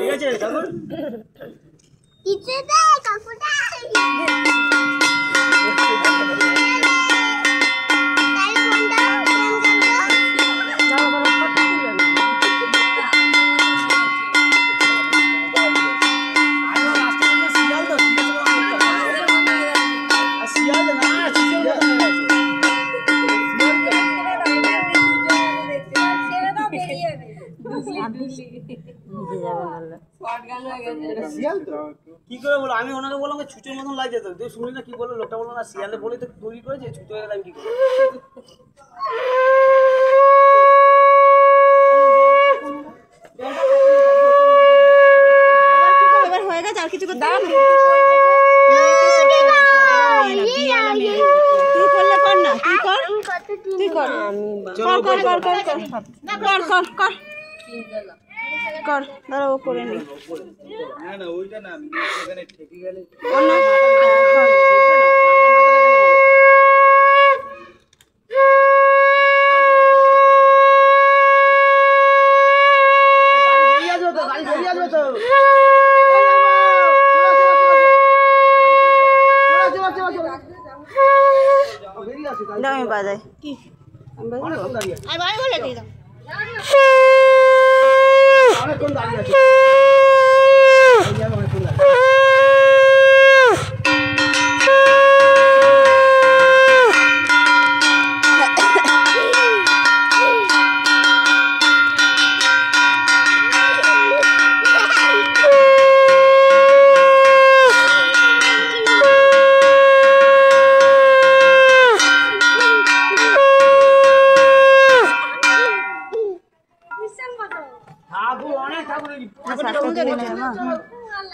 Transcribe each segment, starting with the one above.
ঠিক আছে ঠাকুর কি করে বলো? আমি ওনাকে বললাম ছুটের মতন লাগছে তো, শুনি না কি বললো লোকটা, বললো না শিয়ালে বলে তো তৈরি করেছে, ছুটে হয়ে গেলাম কি করে? এবার হয়ে গেছে, আর কিছু করতে হবে না। তুই করলে কর না, তুই কর, তুই কর, কর কর কর কর কর কর কর কর, দাঁড়াও করে নি। না না ওইটা না, এখানে ঠেকে গেলে আমি বাজাই কি অনেকক্ষণ দাঁড়িয়ে আছে।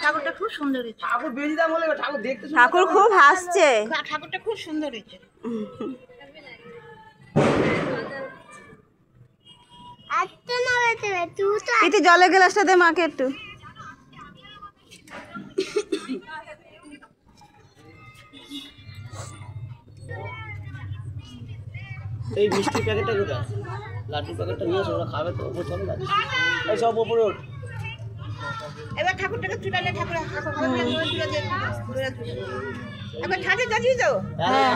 ঠাকুরটা খুব সুন্দর হয়েছে, ঠাকুর বেশি দাম হলে ঠাকুর দেখতে ঠাকুর খুব হাসছে, ঠাকুরটা খুব সুন্দর হয়েছে। একটু জলের গ্লাসটা দে মাকে একটু। এই মিষ্টির প্যাকেটটা কোথায়? লাড্ডুর প্যাকেটটা নিয়ে আসো, ওরা খাবে তো, ওপর চলে যাচ্ছে। এই সব ওপরে ওঠ। এবার ঠাকুরটাকে তুলালে ঠাকুর এবার ঠাকুর দাঁড়িয়ে যাও। হ্যাঁ